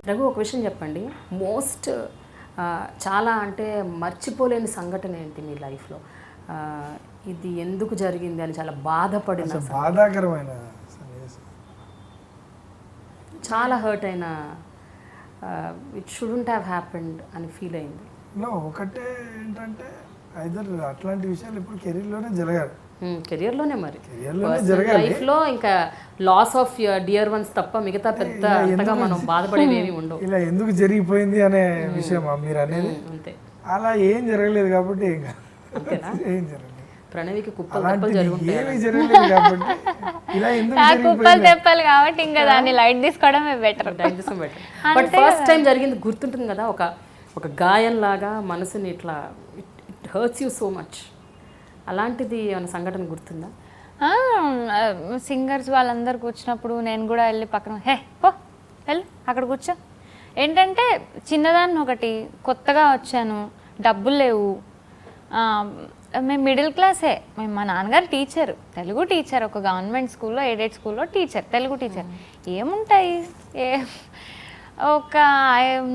రఘు, ఒక విషయం చెప్పండి. మోస్ట్ చాలా అంటే మర్చిపోలేని సంఘటన ఏంటి మీ లైఫ్లో? ఇది ఎందుకు జరిగింది అని చాలా బాధపడిన, బాధాకరమైన సన్నివేశం, చాలా హర్ట్ అయిన, ఇట్ షుడెంట్ హ్యావ్ హ్యాపెండ్ అని ఫీల్ అయింది? ఒకటే ఏంటంటే ఐదర్ అట్లాంటి విషయాలు ఇప్పుడు కెరీర్లోనే జరగాలి. కెరియర్లోనే, మరి జరగాలి. లైఫ్లో ఇంకా లాస్ ఆఫ్ డియర్ వన్స్ తప్ప మిగతా పెద్ద అంతగా మనం బాధపడేవి ఏమి ఉండవు. ఇలా ఎందుకు జరిగిపోయింది అనే విషయం మీరు అనేది. అంతే, అలా ఏం జరగలేదు కాబట్టి ఏం జరగలేదు. ప్రణవికి కుప్పలు తెప్పలు జరుగుతాయి, ఏమీ జరగలేదు కాబట్టి ఇలా ఎందుకు కుప్పలు తెప్పాలి కాబట్టి ఇంకా దాన్ని లైట్ తీసుకోవడమే బెటర్. బట్ ఫస్ట్ టైం జరిగింది గుర్తుంటుంది కదా, ఒక గాయంలాగా మనసుని ఇట్లా it hurts you so much. అలాంటిది ఏమైనా సంఘటన గుర్తుందా? సింగర్స్ వాళ్ళందరూ కూర్చున్నప్పుడు నేను కూడా వెళ్ళి పక్కన, హే పో వెళ్ళు అక్కడ కూర్చో. ఏంటంటే చిన్నదాన్ని, ఒకటి కొత్తగా వచ్చాను, డబ్బులు లేవు, మేము మిడిల్ క్లాసే. మా నాన్నగారు టీచర్, తెలుగు టీచర్, ఒక గవర్నమెంట్ స్కూల్లో, ఎయిడెడ్ స్కూల్లో టీచర్, తెలుగు టీచర్. ఏముంటాయి, ఒక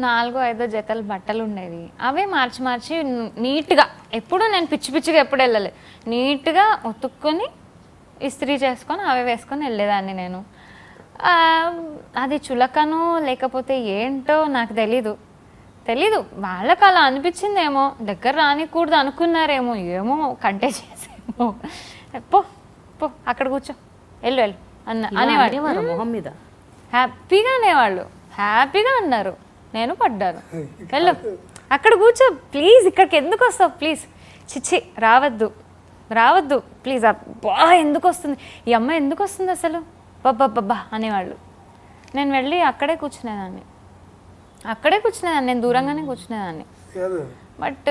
4-5 జతలు బట్టలు ఉండేవి. అవే మార్చి నీట్గా, ఎప్పుడు నేను పిచ్చిగా ఎప్పుడు వెళ్ళలేదు, నీట్గా ఉతుక్కొని ఇస్త్రీ చేసుకొని అవే వేసుకొని వెళ్ళేదాన్ని నేను. అది చులకను లేకపోతే ఏంటో నాకు తెలీదు. వాళ్ళకి అలా అనిపించిందేమో, దగ్గర రానికూడదు అనుకున్నారేమో, ఏమో కంటే చేసేమో. పో పో అక్కడ కూర్చో, వెళ్ళు అనేవాడు మొహం మీద. హ్యాపీగా అనేవాళ్ళు, హ్యాపీగా అన్నారు. నేను పడ్డాను, వెళ్ళు అక్కడ కూర్చో, ప్లీజ్ ఇక్కడికి ఎందుకు వస్తావు, ప్లీజ్ చిచ్చి రావద్దు ప్లీజ్, అబ్బా ఎందుకు వస్తుంది ఈ అమ్మాయి, ఎందుకు వస్తుంది అసలు, బాబ్బా అనేవాళ్ళు. నేను వెళ్ళి అక్కడే కూర్చునేదాన్ని, నేను దూరంగానే కూర్చునేదాన్ని. బట్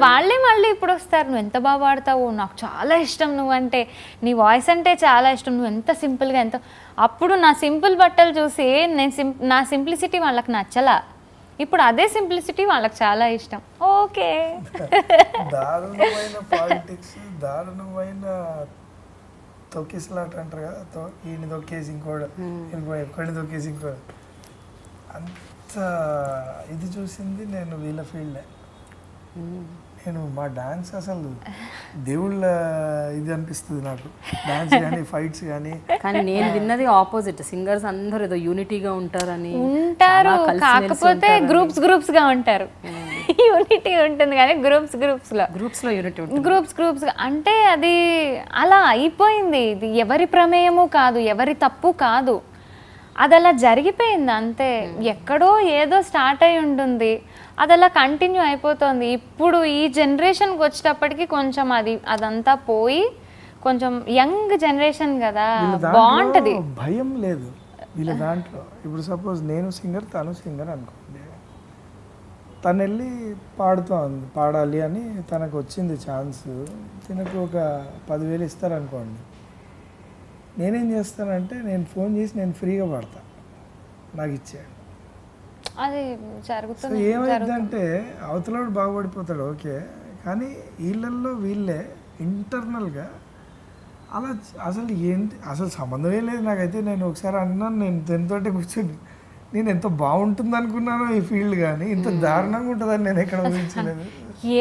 వాళ్ళే మళ్ళీ ఇప్పుడు వస్తారు, నువ్వు ఎంత బాగా పాడతావు, నాకు చాలా ఇష్టం నువ్వంటే, నీ వాయిస్ అంటే చాలా ఇష్టం, నువ్వు ఎంత సింపుల్గా ఎంత. అప్పుడు నా సింపుల్ బట్టలు చూసి నా సింప్లిసిటీ వాళ్ళకి నచ్చలా, ఇప్పుడు అదే సింప్లిసిటీ వాళ్ళకి చాలా ఇష్టం. ఓకే, దారుణమైన పాలిటిక్స్, దారుణమైన తొక్కిసలాట అంటారు కదా, ఈయన తొక్కేసి ఇంకోడు, ఎక్కడిని తొక్కేసి ఇంకోడు, అంత ఇది చూసింది నేను వీళ్ళ ఫీల్డే. నేను మా డాన్స్ అసలు దేవుళ్ళ ఇది అనిపిస్తుంది నాకు, డాన్స్ కానీ ఫైట్స్ కానీ. కానీ నేను విన్నది ఆపోజిట్, సింగర్స్ అందరూ ఏదో యూనిటీగా ఉంటారని. కాకపోతే గ్రూప్స్ గా ఉంటారు. యూనిటీ ఉంటుంది కానీ గ్రూప్స్ లో యూనిటీ ఉంటుంది. గ్రూప్స్ అంటే అది అలా అయిపోయింది. ఇది ఎవరి ప్రమేయము కాదు, ఎవరి తప్పు కాదు, అది అలా జరిగిపోయింది అంతే. ఎక్కడో ఏదో స్టార్ట్ అయి ఉంటుంది, అది అలా కంటిన్యూ అయిపోతుంది. ఇప్పుడు ఈ జనరేషన్కి వచ్చేటప్పటికి కొంచెం అదంతా పోయి కొంచెం యంగ్ జనరేషన్ కదా, బాగుంటుంది. భయం లేదు వీళ్ళ దాంట్లో. ఇప్పుడు సపోజ్ నేను సింగర్, తను సింగర్ అనుకోండి, తను వెళ్ళి పాడాలి అని తనకు వచ్చింది ఛాన్స్, తనకు ఒక 10,000 ఇస్తారనుకోండి, నేనేం చేస్తానంటే నేను ఫోన్ చేసి నేను ఫ్రీగా పాడతా, నాకు ఇచ్చేయండి. అది జరుగుతుంది. ఏమైందంటే అవతలవాడు బాగుపడిపోతాడు ఓకే, కానీ వీళ్ళల్లో వీళ్ళే ఇంటర్నల్గా అలా అసలు ఏంటి, అసలు సంబంధమే లేదు నాకైతే. నేను ఒకసారి అన్నాను, నేను తనతోటి కూర్చొని, నేను ఎంత బాగుంటుంది అనుకున్నానో ఈ ఫీల్డ్, కానీ ఇంత దారుణంగా ఉంటుందని నేను ఎక్కడ ఊహించలేదు.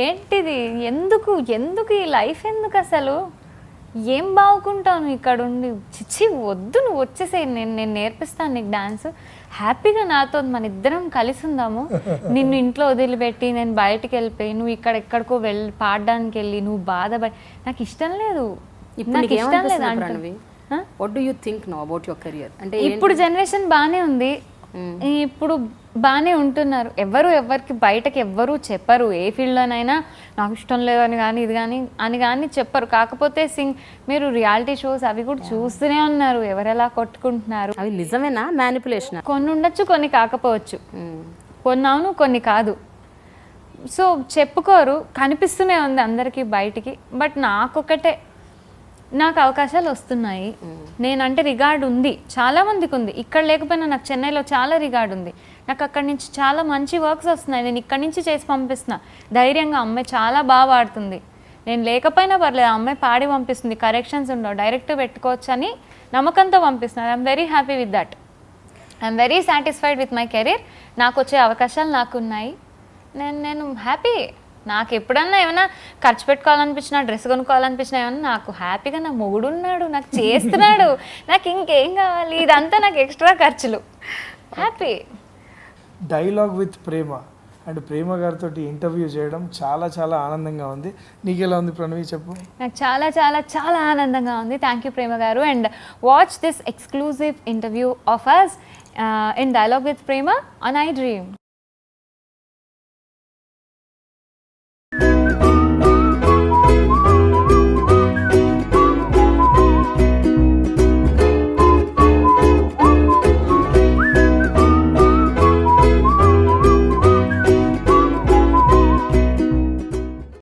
ఏంటిది, ఎందుకు ఈ లైఫ్, ఎందుకు అసలు ఏం బాగుంటాను ఇక్కడ ఉండి, చిచ్చి వద్దు, నువ్వు వచ్చేసేయి, నేను నేర్పిస్తాను నీకు డాన్స్, హ్యాపీగా నాతో మన ఇద్దరం కలిసి ఉందాము. నిన్ను ఇంట్లో వదిలిపెట్టి నేను బయటికి వెళ్ళిపోయి నువ్వు ఎక్కడికో వెళ్ళి పాడడానికి వెళ్ళి నువ్వు బాధపడి, నాకు ఇష్టం లేదు. ఇప్పుడు జనరేషన్ బాగానే ఉంది, ఇప్పుడు బాగానే ఉంటున్నారు. ఎవరికి బయటకి ఎవ్వరు చెప్పరు, ఏ ఫీల్డ్లోనైనా నాకు ఇష్టం లేదని కానీ ఇది కానీ చెప్పరు. కాకపోతే మీరు రియాలిటీ షోస్ అవి కూడా చూస్తూనే ఉన్నారు, ఎవరెలా కొట్టుకుంటున్నారు. అవి నిజమేనా, మ్యానిపులేషన్? కొన్ని ఉండొచ్చు, కొన్ని కాకపోవచ్చు, కొన్ని అవును కొన్ని కాదు. సో చెప్పుకోరు, కనిపిస్తూనే ఉంది అందరికీ బయటికి. బట్ నాకు అవకాశాలు వస్తున్నాయి, నేనంటే రిగార్డ్ ఉంది, చాలా మందికి ఉంది. ఇక్కడ లేకపోయినా నాకు చెన్నైలో చాలా రిగార్డ్ ఉంది, నాకు అక్కడి నుంచి చాలా మంచి వర్క్స్ వస్తున్నాయి, నేను ఇక్కడి నుంచి చేసి పంపిస్తున్నా ధైర్యంగా. అమ్మాయి చాలా బాగా పాడుతుంది, నేను లేకపోయినా పర్లేదు, అమ్మాయి పాడి పంపిస్తుంది, కరెక్షన్స్ ఉండవు, డైరెక్ట్ పెట్టుకోవచ్చు అని నమ్మకంతో పంపిస్తున్నారు. I'm very happy with that. I'm very satisfied with my career. నాకు వచ్చే అవకాశాలు నాకు ఉన్నాయి. నేను హ్యాపీ. నాకు ఎప్పుడన్నా ఏమైనా ఖర్చు పెట్టుకోవాలనిపించినా, డ్రెస్ కొనుక్కోవాలనిపించినా, ఏమన్నా నాకు హ్యాపీగా నా మొగుడు ఉన్నాడు, నాకు చేస్తున్నాడు, నాకు ఇంకేం కావాలి, ఇదంతా నాకు ఎక్స్ట్రా ఖర్చులు. Happy. Dialogue with Prema and Prema గారితో ఇంటర్వ్యూ చేయడం చాలా చాలా ఆనందంగా ఉంది. నీకు ఎలా ఉంది ప్రణవి, చెప్పు. నాకు చాలా చాలా చాలా ఆనందంగా ఉంది. థ్యాంక్ యూ ప్రేమ గారు. And watch this exclusive interview of us in dialogue with Prema on I dream.